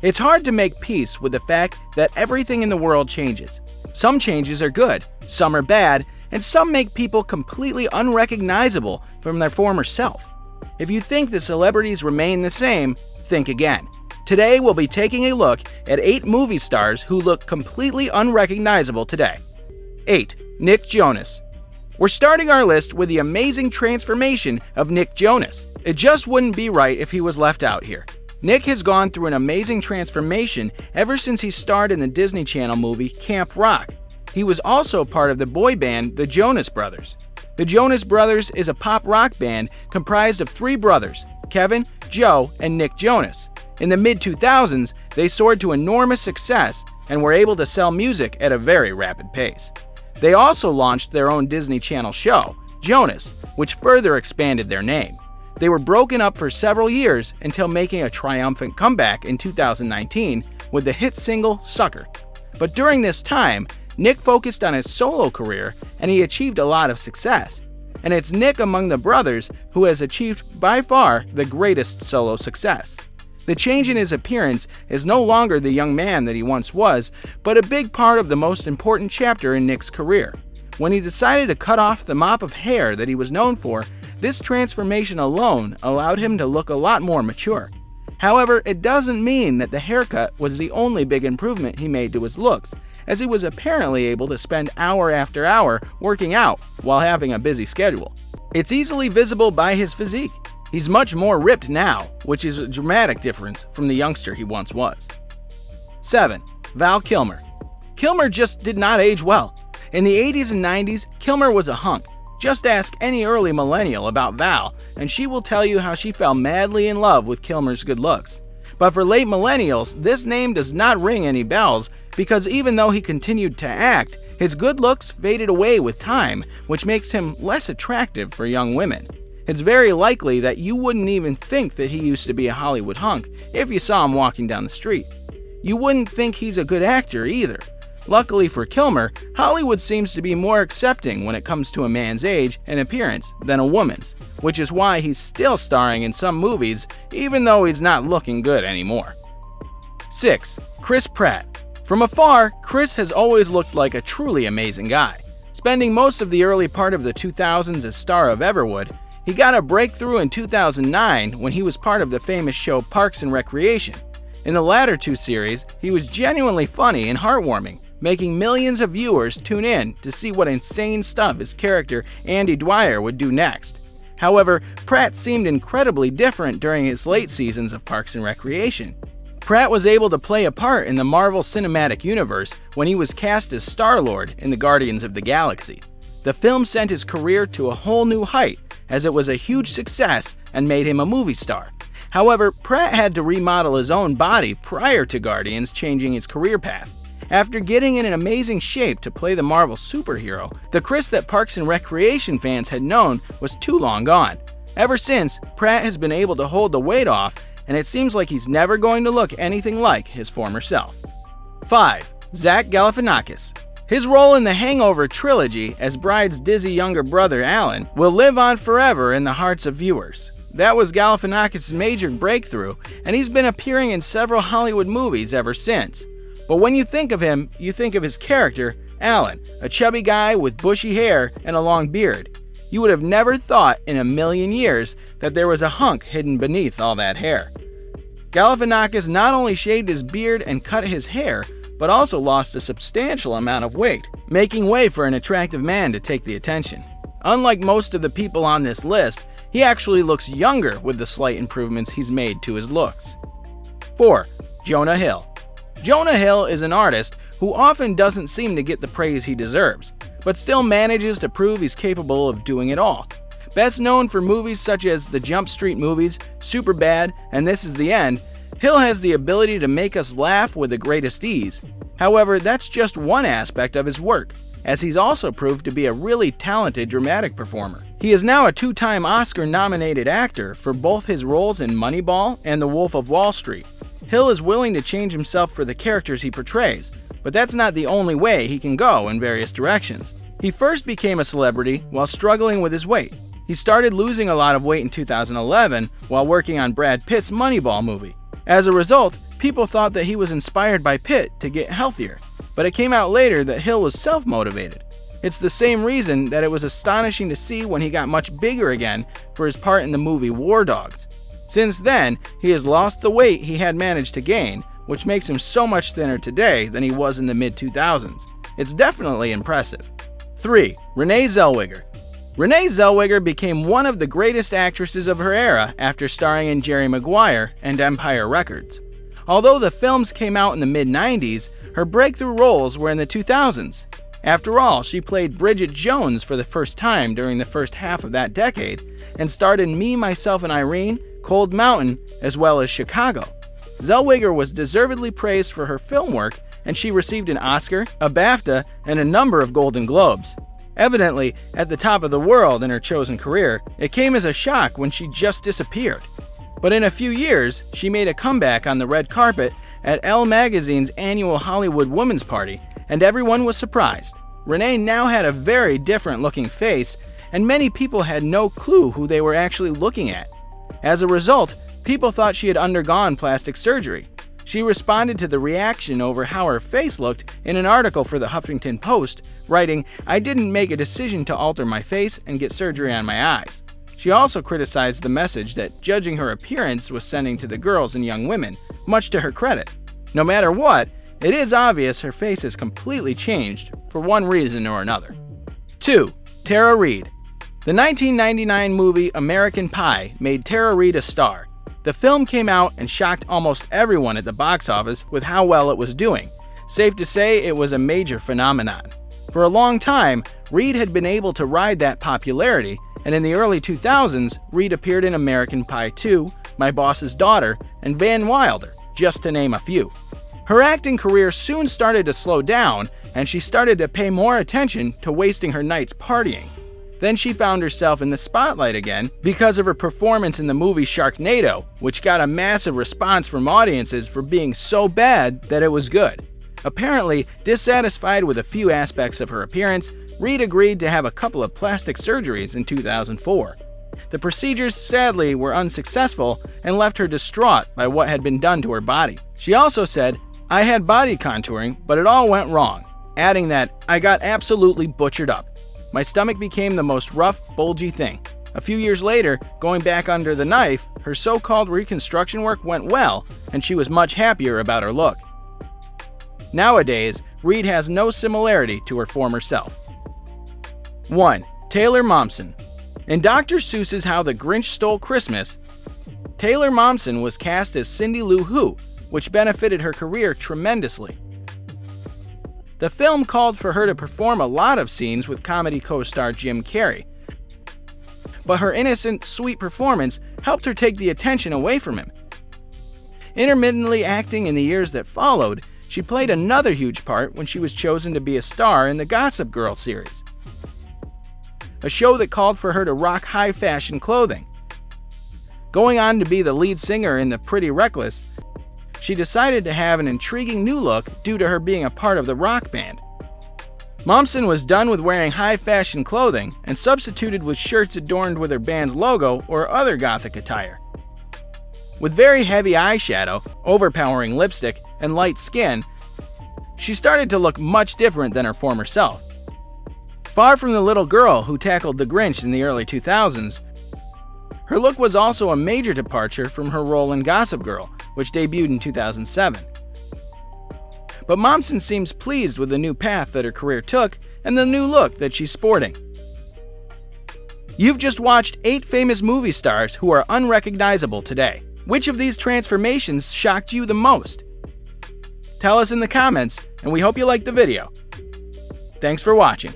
It's hard to make peace with the fact that everything in the world changes. Some changes are good, some are bad, and some make people completely unrecognizable from their former self. If you think the celebrities remain the same, think again. Today we'll be taking a look at 8 movie stars who look completely unrecognizable today. 8. Nick Jonas. We're starting our list with the amazing transformation of Nick Jonas. It just wouldn't be right if he was left out here. Nick has gone through an amazing transformation ever since he starred in the Disney Channel movie Camp Rock. He was also part of the boy band The Jonas Brothers. The Jonas Brothers is a pop rock band comprised of 3 brothers, Kevin, Joe, and Nick Jonas. In the mid-2000s, they soared to enormous success and were able to sell music at a very rapid pace. They also launched their own Disney Channel show, Jonas, which further expanded their name. They were broken up for several years until making a triumphant comeback in 2019 with the hit single Sucker. But during this time, Nick focused on his solo career and he achieved a lot of success. And it's Nick among the brothers who has achieved by far the greatest solo success. The change in his appearance is no longer the young man that he once was, but a big part of the most important chapter in Nick's career. When he decided to cut off the mop of hair that he was known for, this transformation alone allowed him to look a lot more mature. However, it doesn't mean that the haircut was the only big improvement he made to his looks, as he was apparently able to spend hour after hour working out while having a busy schedule. It's easily visible by his physique. He's much more ripped now, which is a dramatic difference from the youngster he once was. 7. Val Kilmer. Kilmer just did not age well. In the 80s and 90s, Kilmer was a hunk. Just ask any early millennial about Val, and she will tell you how she fell madly in love with Kilmer's good looks. But for late millennials, this name does not ring any bells, because even though he continued to act, his good looks faded away with time, which makes him less attractive for young women. It's very likely that you wouldn't even think that he used to be a Hollywood hunk if you saw him walking down the street. You wouldn't think he's a good actor either. Luckily for Kilmer, Hollywood seems to be more accepting when it comes to a man's age and appearance than a woman's, which is why he's still starring in some movies even though he's not looking good anymore. 6. Chris Pratt. From afar, Chris has always looked like a truly amazing guy. Spending most of the early part of the 2000s as star of Everwood, he got a breakthrough in 2009 when he was part of the famous show Parks and Recreation. In the latter 2 series, he was genuinely funny and heartwarming, making millions of viewers tune in to see what insane stuff his character Andy Dwyer would do next. However, Pratt seemed incredibly different during his late seasons of Parks and Recreation. Pratt was able to play a part in the Marvel Cinematic Universe when he was cast as Star-Lord in the Guardians of the Galaxy. The film sent his career to a whole new height, as it was a huge success and made him a movie star. However, Pratt had to remodel his own body prior to Guardians changing his career path. After getting in an amazing shape to play the Marvel superhero, the Chris that Parks and Recreation fans had known was too long gone. Ever since, Pratt has been able to hold the weight off, and it seems like he's never going to look anything like his former self. 5. Zach Galifianakis. His role in the Hangover trilogy as Bride's dizzy younger brother Alan will live on forever in the hearts of viewers. That was Galifianakis' major breakthrough, and he's been appearing in several Hollywood movies ever since. But when you think of him, you think of his character, Alan, a chubby guy with bushy hair and a long beard. You would have never thought in a million years that there was a hunk hidden beneath all that hair. Galifianakis not only shaved his beard and cut his hair, but also lost a substantial amount of weight, making way for an attractive man to take the attention. Unlike most of the people on this list, he actually looks younger with the slight improvements he's made to his looks. 4. Jonah Hill. Jonah Hill is an artist who often doesn't seem to get the praise he deserves, but still manages to prove he's capable of doing it all. Best known for movies such as the Jump Street movies, Superbad, and This Is the End, Hill has the ability to make us laugh with the greatest ease. However, that's just one aspect of his work, as he's also proved to be a really talented dramatic performer. He is now a 2-time Oscar-nominated actor for both his roles in Moneyball and The Wolf of Wall Street. Hill is willing to change himself for the characters he portrays, but that's not the only way he can go in various directions. He first became a celebrity while struggling with his weight. He started losing a lot of weight in 2011 while working on Brad Pitt's Moneyball movie. As a result, people thought that he was inspired by Pitt to get healthier, but it came out later that Hill was self-motivated. It's the same reason that it was astonishing to see when he got much bigger again for his part in the movie War Dogs. Since then, he has lost the weight he had managed to gain, which makes him so much thinner today than he was in the mid-2000s. It's definitely impressive. 3. Rene Zellweger. Rene Zellweger became one of the greatest actresses of her era after starring in Jerry Maguire and Empire Records. Although the films came out in the mid-90s, her breakthrough roles were in the 2000s. After all, she played Bridget Jones for the first time during the first half of that decade, and starred in Me, Myself, and Irene, Cold Mountain, as well as Chicago. Zellweger was deservedly praised for her film work, and she received an Oscar, a BAFTA, and a number of Golden Globes. Evidently, at the top of the world in her chosen career, it came as a shock when she just disappeared. But in a few years, she made a comeback on the red carpet at Elle magazine's annual Hollywood Women's Party, and everyone was surprised. Rene now had a very different looking face, and many people had no clue who they were actually looking at. As a result, people thought she had undergone plastic surgery. She responded to the reaction over how her face looked in an article for the Huffington Post, writing, "I didn't make a decision to alter my face and get surgery on my eyes." She also criticized the message that judging her appearance was sending to the girls and young women, much to her credit. No matter what, it is obvious her face has completely changed for one reason or another. 2. Tara Reid. The 1999 movie American Pie made Tara Reid a star. The film came out and shocked almost everyone at the box office with how well it was doing. Safe to say it was a major phenomenon. For a long time, Reid had been able to ride that popularity, and in the early 2000s, Reid appeared in American Pie 2, My Boss's Daughter, and Van Wilder, just to name a few. Her acting career soon started to slow down, and she started to pay more attention to wasting her nights partying. Then she found herself in the spotlight again because of her performance in the movie Sharknado, which got a massive response from audiences for being so bad that it was good. Apparently, dissatisfied with a few aspects of her appearance, Reid agreed to have a couple of plastic surgeries in 2004. The procedures sadly were unsuccessful and left her distraught by what had been done to her body. She also said, "I had body contouring, but it all went wrong," adding that, "I got absolutely butchered up. My stomach became the most rough, bulgy thing." A few years later, going back under the knife, her so-called reconstruction work went well, and she was much happier about her look. Nowadays, Reid has no similarity to her former self. 1. Taylor Momsen. In Dr. Seuss's How the Grinch Stole Christmas, Taylor Momsen was cast as Cindy Lou Who, which benefited her career tremendously. The film called for her to perform a lot of scenes with comedy co-star Jim Carrey, but her innocent, sweet performance helped her take the attention away from him. Intermittently acting in the years that followed, she played another huge part when she was chosen to be a star in the Gossip Girl series, a show that called for her to rock high-fashion clothing. Going on to be the lead singer in The Pretty Reckless, she decided to have an intriguing new look due to her being a part of the rock band. Momsen was done with wearing high-fashion clothing and substituted with shirts adorned with her band's logo or other gothic attire. With very heavy eyeshadow, overpowering lipstick, and light skin, she started to look much different than her former self. Far from the little girl who tackled the Grinch in the early 2000s, her look was also a major departure from her role in Gossip Girl, which debuted in 2007. But Momsen seems pleased with the new path that her career took and the new look that she's sporting. You've just watched 8 famous movie stars who are unrecognizable today. Which of these transformations shocked you the most? Tell us in the comments, and we hope you liked the video. Thanks for watching.